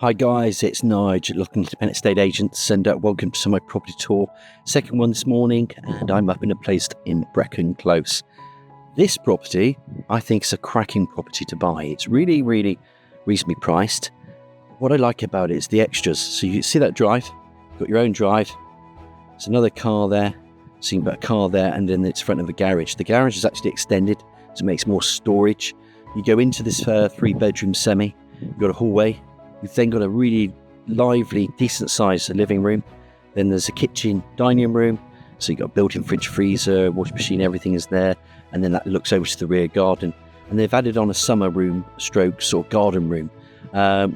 Hi guys, it's Nigel, looking independent estate agents, and welcome to my property tour. Second one this morning, and I'm up in a place in Brecon Close. This property, I think, is a cracking property to buy. It's really, really reasonably priced. What I like about it is the extras. So you see that drive, you've got your own drive. There's another car there, so you can put a car there, and then it's front of a garage. The garage is actually extended, so it makes more storage. You go into this 3-bedroom semi, you've got a hallway. You've then got a really lively, decent-sized living room. Then there's a kitchen, dining room. So you've got a built-in fridge, freezer, washing machine, everything is there. And then that looks over to the rear garden. And they've added on a summer room stroke sort of garden room.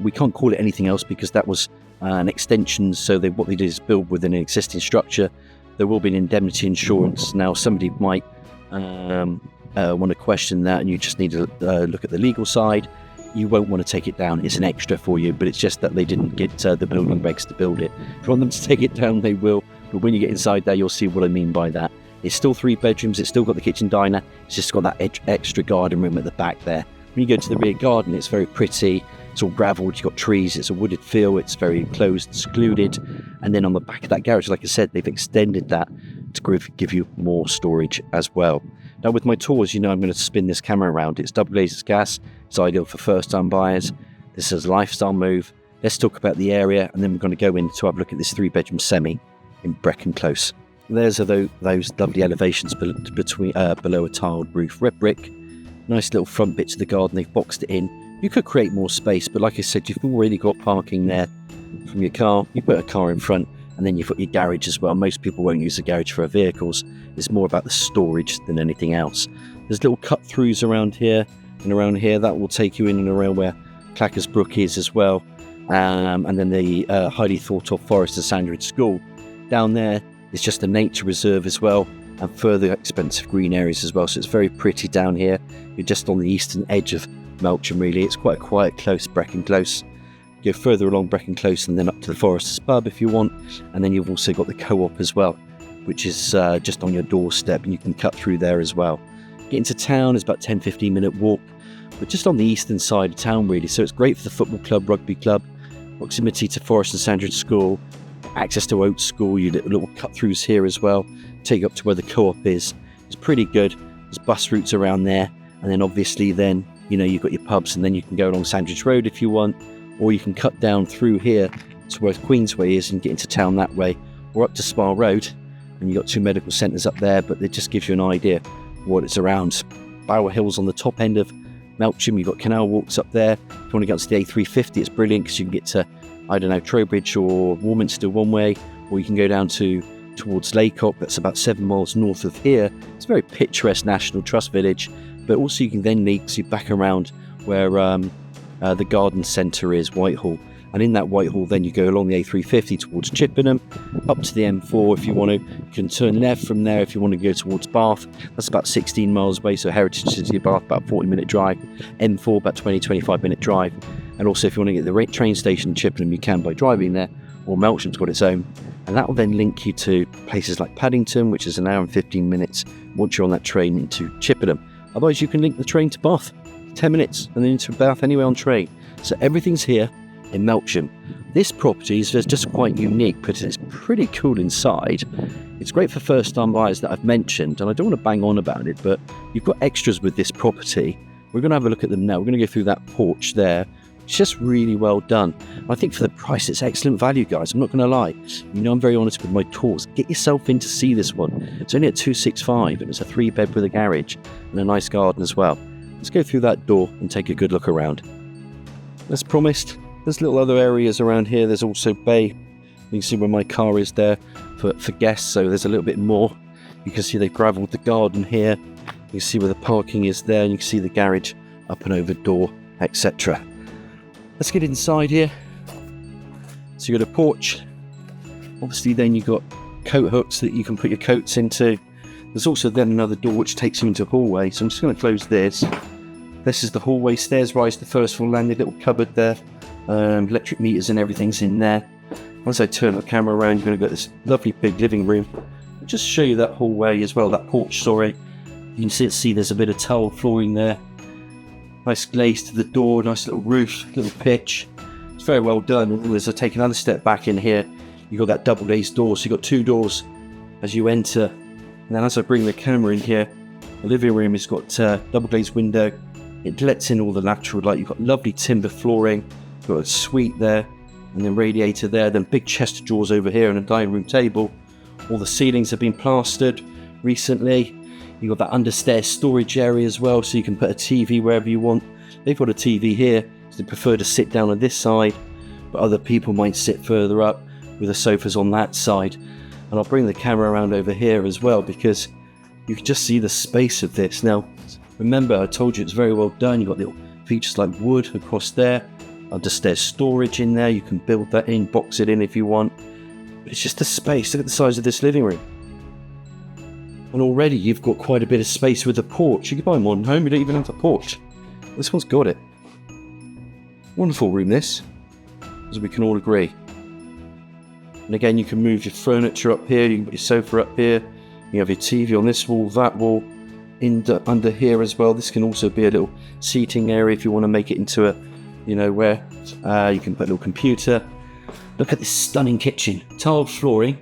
We can't call it anything else because that was an extension. So what they did is build within an existing structure. There will be an indemnity insurance. Now, somebody might want to question that, and you just need to look at the legal side. You won't want to take it down. It's an extra for you, but it's just that they didn't get the building regs to build it. If you want them to take it down, they will. But when you get inside there, you'll see what I mean by that. It's still 3 bedrooms. It's still got the kitchen diner. It's just got that extra garden room at the back there. When you go to the rear garden, it's very pretty. It's all gravelled. You've got trees. It's a wooded feel. It's very enclosed, secluded. And then on the back of that garage, like I said, they've extended that to give you more storage as well. Now, with my tours, I'm going to spin this camera around. It's double glazed gas. It's ideal for first-time buyers. This is a lifestyle move. Let's talk about the area, and then we're going to go in to have a look at this 3-bedroom semi in Brecon Close. There's those lovely elevations below a tiled roof. Red brick, nice little front bit to the garden. They've boxed it in. You could create more space, but like I said, you've already got parking there from your car. You put a car in front, and then you've got your garage as well. Most people won't use the garage for vehicles. It's more about the storage than anything else. There's little cut-throughs around here and around here. That will take you in and around where Clackers Brook is as well. And then the highly thought-of Forest Sandridge school. Down there is just a nature reserve as well, and further expensive green areas as well. So it's very pretty down here. You're just on the eastern edge of Melksham, really. It's quite a quiet close, Brecon Close. Go further along Brecon Close and then up to the Foresters pub if you want. And then you've also got the co-op as well, which is just on your doorstep, and you can cut through there as well. Getting to town is about 10-15 minute walk, but just on the eastern side of town really. So it's great for the football club, rugby club, proximity to Forest and Sandridge School, access to Oates School. You get little cut throughs here as well, take you up to where the co-op is. It's pretty good. There's bus routes around there, and then obviously then you've got your pubs, and then you can go along Sandridge Road if you want, or you can cut down through here to where Queensway is and get into town that way, or up to Spa Road, and you've got 2 medical centres up there, but it just gives you an idea of what it's around. Bower Hill's on the top end of Melksham. You've got canal walks up there. If you want to get to the A350, it's brilliant because you can get to, Trowbridge or Warminster one way, or you can go down towards Laycock. That's about 7 miles north of here. It's a very picturesque National Trust village, but also you can then lead you back around where the garden centre is, Whitehall. And in that Whitehall, then you go along the A350 towards Chippenham, up to the M4 if you want to. You can turn left from there if you want to go towards Bath. That's about 16 miles away, so Heritage City of Bath, about a 40-minute drive. M4, about 20-25-minute drive. And also if you want to get the train station in Chippenham, you can by driving there, or Melksham's got its own. And that will then link you to places like Paddington, which is an hour and 15 minutes once you're on that train into Chippenham. Otherwise, you can link the train to Bath, 10 minutes, and then into Bath anyway on train. So everything's here in Melksham. This property is just quite unique, but it's pretty cool inside. It's great for first-time buyers that I've mentioned, and I don't want to bang on about it, but you've got extras with this property. We're going to have a look at them now. We're going to go through that porch there. It's just really well done. I think for the price, it's excellent value, guys. I'm not going to lie. I'm very honest with my tours. Get yourself in to see this one. It's only at 265, and it's a 3-bed with a garage and a nice garden as well. Let's go through that door and take a good look around. As promised, there's little other areas around here. There's also bay. You can see where my car is there for guests, so there's a little bit more. You can see they've gravelled the garden here. You can see where the parking is there, and you can see the garage up and over door, etc. Let's get inside here. So you've got a porch. Obviously then you've got coat hooks that you can put your coats into. There's also then another door which takes you into a hallway. So I'm just going to close this. This is the hallway. Stairs rise to the first floor landing. Little cupboard there. Electric meters and everything's in there. Once I turn the camera around, you're going to get this lovely big living room. I'll just show you that hallway as well, that porch, sorry. You can see there's a bit of tile flooring there. Nice glaze to the door, nice little roof, little pitch. It's very well done. And as I take another step back in here, you've got that double glazed door. So you've got 2 doors as you enter. And then as I bring the camera in here, the living room has got double glazed window. It lets in all the natural light. You've got lovely timber flooring. You've got a suite there, and then radiator there. Then big chest of drawers over here and a dining room table. All the ceilings have been plastered recently. You've got that understairs storage area as well, so you can put a TV wherever you want. They've got a TV here, so they prefer to sit down on this side, but other people might sit further up with the sofas on that side. And I'll bring the camera around over here as well, because you can just see the space of this. Now, remember, I told you it's very well done. You've got little features like wood across there, understairs storage in there. You can build that in, box it in if you want. But it's just the space. Look at the size of this living room. And already you've got quite a bit of space with a porch. You can buy a modern home, you don't even have a porch. This one's got it. Wonderful room, this, as we can all agree. And again, you can move your furniture up here, you can put your sofa up here, you have your TV on this wall, that wall, under here as well. This can also be a little seating area if you want to make it into a, where you can put a little computer. Look at this stunning kitchen, tiled flooring,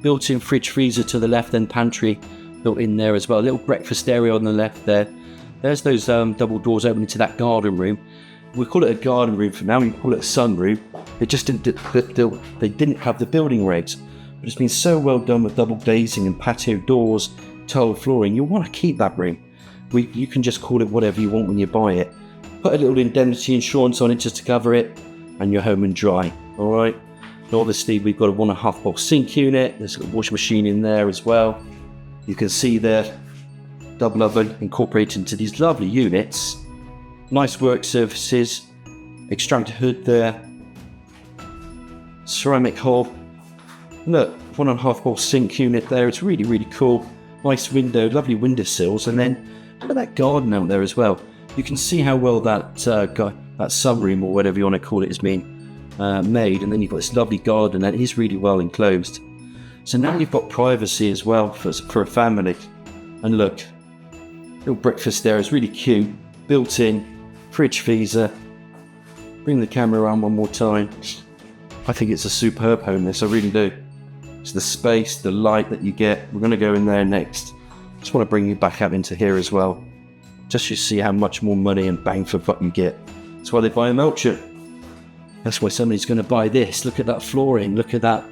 built-in fridge freezer to the left, then pantry built in there as well. A little breakfast area on the left there. There's those double doors opening to that garden room. We call it a garden room for now, we call it a sunroom. They just didn't have the building regs, but it's been so well done with double glazing and patio doors, tiled flooring. You'll want to keep that room. You can just call it whatever you want when you buy it. Put a little indemnity insurance on it just to cover it, and you're home and dry. All right. And obviously, we've got a 1.5 box sink unit. There's a washing machine in there as well. You can see there, double oven incorporated into these lovely units. Nice work surfaces, extractor hood there, ceramic hob. Look, 1.5 bowl sink unit there. It's really, really cool. Nice window, lovely windowsills, and then look at that garden out there as well. You can see how well that sunroom or whatever you want to call it has been made, and then you've got this lovely garden, and it is really well enclosed. So now you've got privacy as well for a family. And look, little breakfast there is really cute, built in. Fridge freezer. Bring the camera around one more time. I think it's a superb home, this, I really do. It's the space, the light that you get. We're going to go in there next. Just want to bring you back out into here as well. Just to see how much more money and bang for buck you get. That's why they buy a Melksham. That's why somebody's going to buy this. Look at that flooring. Look at that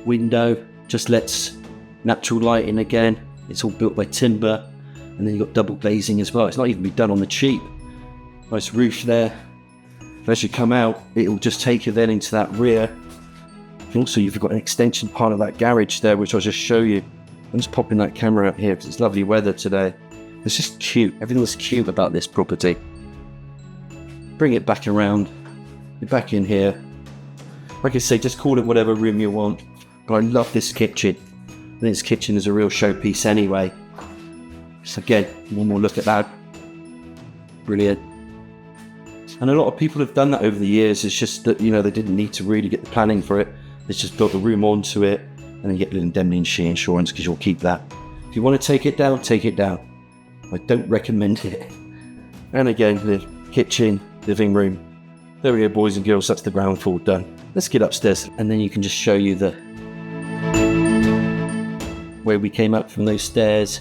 window. Just lets natural light in again. It's all built by timber. And then you've got double glazing as well. It's not even been done on the cheap. Nice roof there. As you come out, it'll just take you then into that rear. And also, you've got an extension part of that garage there, which I'll just show you. I'm just popping that camera up here because it's lovely weather today. It's just cute. Everything was cute about this property. Bring it back around. You're back in here. Like I say, just call it whatever room you want. But I love this kitchen. I think this kitchen is a real showpiece anyway. So again, one more look at that. Brilliant. And a lot of people have done that over the years. It's just that, they didn't need to really get the planning for it. They just built the room onto it, and then get the indemnity insurance because you'll keep that. If you want to take it down, take it down. I don't recommend it. And again, the kitchen, living room. There we go, boys and girls, that's the ground floor done. Let's get upstairs, and then you can just show you the where we came up from those stairs.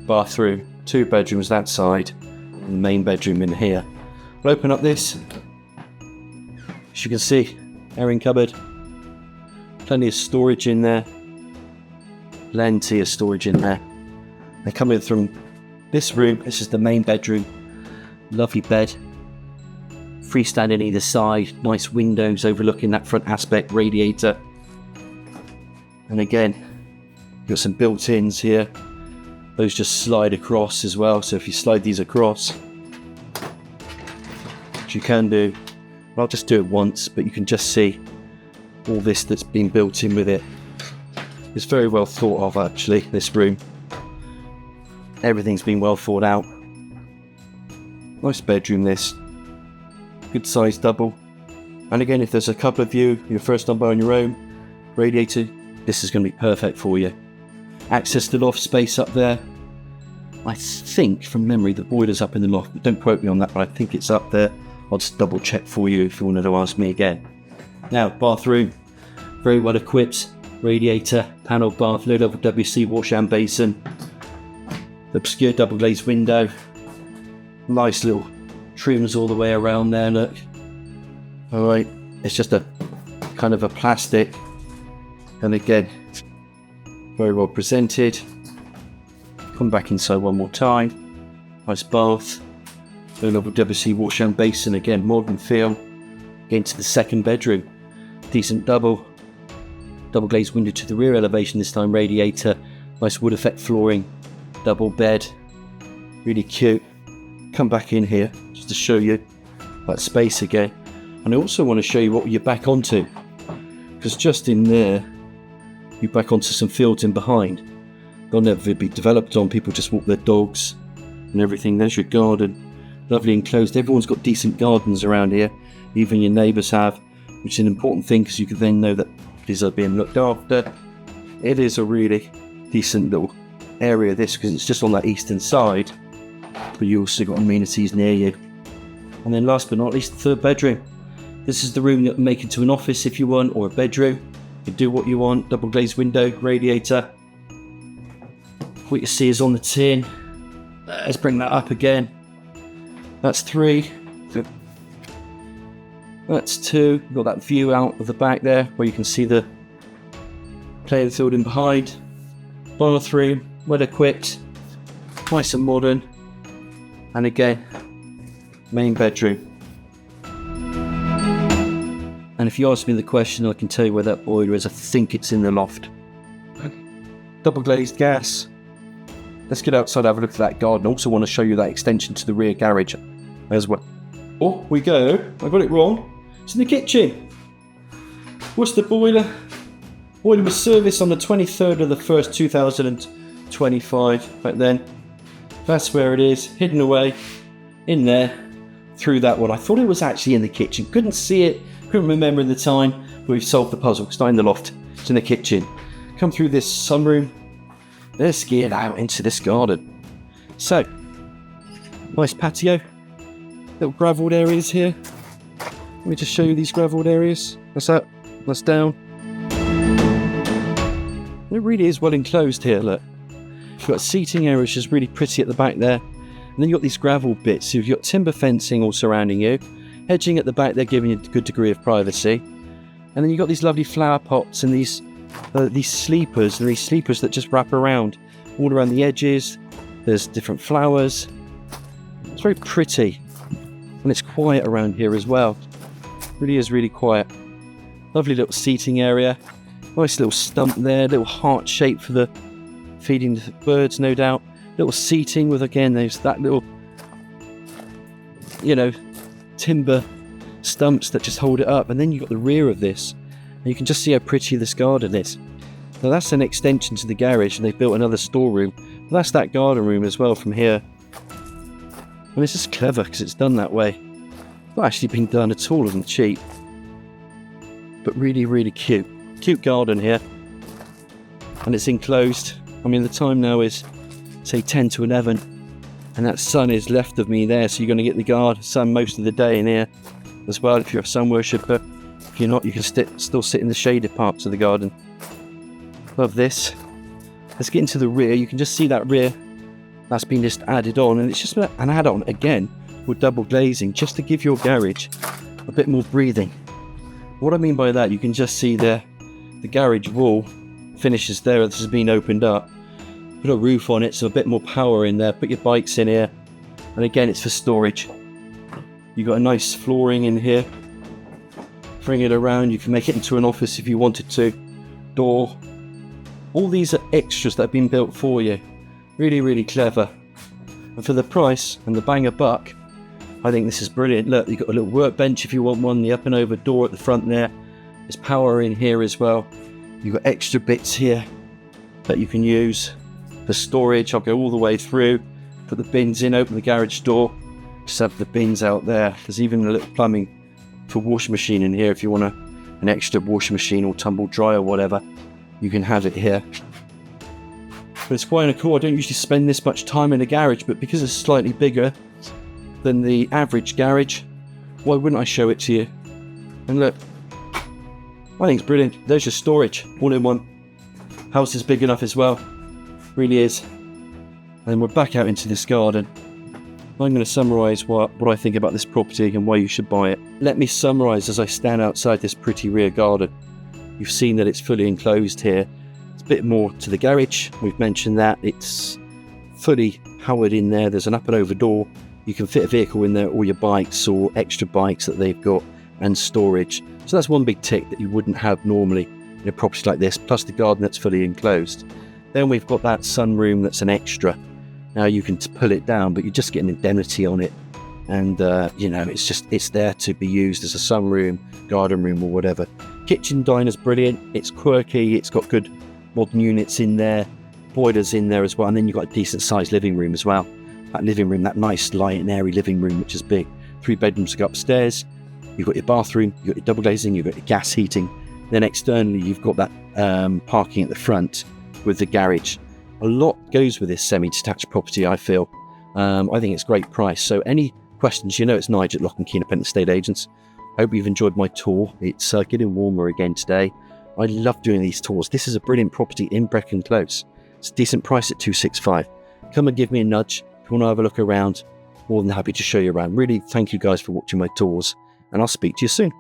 Bathroom, 2 bedrooms that side, and the main bedroom in here. We'll open up this. As you can see, airing cupboard. Plenty of storage in there. Plenty of storage in there. They come in from this room. This is the main bedroom. Lovely bed. Freestanding either side. Nice windows overlooking that front aspect. Radiator. And again, you've got some built-ins here. Those just slide across as well. So if you slide these across, which you can do, I'll just do it once, but you can just see all this that's been built in with it. It's very well thought of, actually, this room. Everything's been well thought out. Nice bedroom, this. Good size double. And again, if there's a couple of you, you're first time buyer on your own, radiator, this is going to be perfect for you. Access to loft space up there. I think, from memory, the boiler's up in the loft, but don't quote me on that, but I think it's up there. I'll just double check for you if you wanted to ask me again. Now, bathroom, very well equipped, radiator, panel bath, low level WC wash and basin, obscure double glazed window, nice little trims all the way around there, look. Alright, it's just a kind of a plastic, and again, very well presented. Come back inside one more time, nice bath, low level WC wash and basin, again modern feel. Get into the second bedroom, decent double glazed window to the rear elevation, this time radiator, nice wood effect flooring, double bed, really cute. Come back in here just to show you that space again, and I also want to show you what you're back onto, because just in there you're back onto some fields in behind. They'll never be developed on, people just walk their dogs and everything. There's your garden, lovely enclosed. Everyone's got decent gardens around here, even your neighbours have, which is an important thing because you can then know that these are being looked after. It is a really decent little area, this, because it's just on that eastern side, but you also got amenities near you. And then last but not least, the third bedroom. This is the room that you make into an office if you want, or a bedroom. You can do what you want. Double glazed window, radiator. What you see is on the tin. Let's bring that up again. That's 3. That's 2. You've got that view out of the back there where you can see the playing field in behind. Bathroom, well equipped, nice and modern. And again, main bedroom. And if you ask me the question, I can tell you where that boiler is. I think it's in the loft. Double glazed gas. Let's get outside and have a look at that garden. I also want to show you that extension to the rear garage as well. Oh, we go. I got it wrong. It's in the kitchen. What's the boiler? Boiler was serviced on the 23rd of the 1st, 2025. Back then. That's where it is. Hidden away in there through that one. I thought it was actually in the kitchen. Couldn't see it. Couldn't remember in the time. But we've solved the puzzle. It's not in the loft. It's in the kitchen. Come through this sunroom. Let's get out into this garden. So, nice patio. Little gravelled areas here. Let me just show you these gravelled areas. That's up, that's down. And it really is well enclosed here, look. You've got a seating area which is really pretty at the back there. And then you've got these gravel bits. So you've got timber fencing all surrounding you. Hedging at the back there, giving you a good degree of privacy. And then you've got these lovely flower pots and these sleepers, and these sleepers that just wrap around all around the edges. There's different flowers. It's very pretty, and it's quiet around here as well. Really is really quiet. Lovely little seating area. Nice little stump there, little heart shape for the feeding the birds, no doubt. Little seating with, again, there's that little, timber stumps that just hold it up. And then you've got the rear of this. And you can just see how pretty this garden is. Now that's an extension to the garage, and they've built another storeroom. But that's that garden room as well from here. And it's just clever because it's done that way. Not actually been done at all and cheap. But really, really cute. Cute garden here. And it's enclosed. I mean, the time now is, say, 10 to 11. And that sun is left of me there, so you're going to get the sun most of the day in here as well if you're a sun worshipper. If you're not, you can still sit in the shaded parts of the garden. Love this. Let's get into the rear. You can just see that rear that's been just added on, and it's just an add-on again with double glazing, just to give your garage a bit more breathing. What I mean by that, you can just see there the garage wall finishes there. This has been opened up. Put a roof on it, so a bit more power in there. Put your bikes in here, and again, it's for storage. You've got a nice flooring in here. Bring it around. You can make it into an office if you wanted to. Door. All these are extras that have been built for you. Really, really clever. And for the price and the bang a buck, I think this is brilliant. Look, you've got a little workbench if you want one. The up and over door at the front there. There's power in here as well. You've got extra bits here that you can use for storage. I'll go all the way through. Put the bins in, open the garage door. Just have the bins out there. There's even a little plumbing for washing machine in here if you want an extra washing machine or tumble dryer or whatever. You can have it here. But it's quite cool. I don't usually spend this much time in a garage, but because it's slightly bigger than the average garage, why wouldn't I show it to you? And look, I think it's brilliant. There's your storage, all in one. House is big enough as well, really is. And we're back out into this garden. I'm going to summarise what I think about this property and why you should buy it. Let me summarise as I stand outside this pretty rear garden. You've seen that it's fully enclosed here. It's a bit more to the garage. We've mentioned that. It's fully powered in there. There's an up and over door. You can fit a vehicle in there, or your bikes or extra bikes that they've got, and storage. So that's one big tick that you wouldn't have normally in a property like this, plus the garden that's fully enclosed. Then we've got that sunroom that's an extra. Now you can pull it down, but you just get an indemnity on it. And, it's there to be used as a sunroom, garden room or whatever. Kitchen diner's brilliant. It's quirky. It's got good modern units in there. Boilers in there as well. And then you've got a decent sized living room as well. That living room, that nice light and airy living room, which is big. 3 bedrooms to go upstairs. You've got your bathroom, you've got your double glazing, you've got your gas heating. Then externally, you've got that parking at the front with the garage. A lot goes with this semi-detached property, I feel. I think it's a great price. So any questions, it's Nigel at Lock and Key Independent Estate Agents. I hope you've enjoyed my tour. It's getting warmer again today. I love doing these tours. This is a brilliant property in Brecon Close. It's a decent price at 265. Come and give me a nudge. If you want to have a look around, more than happy to show you around. Really, thank you guys for watching my tours, and I'll speak to you soon.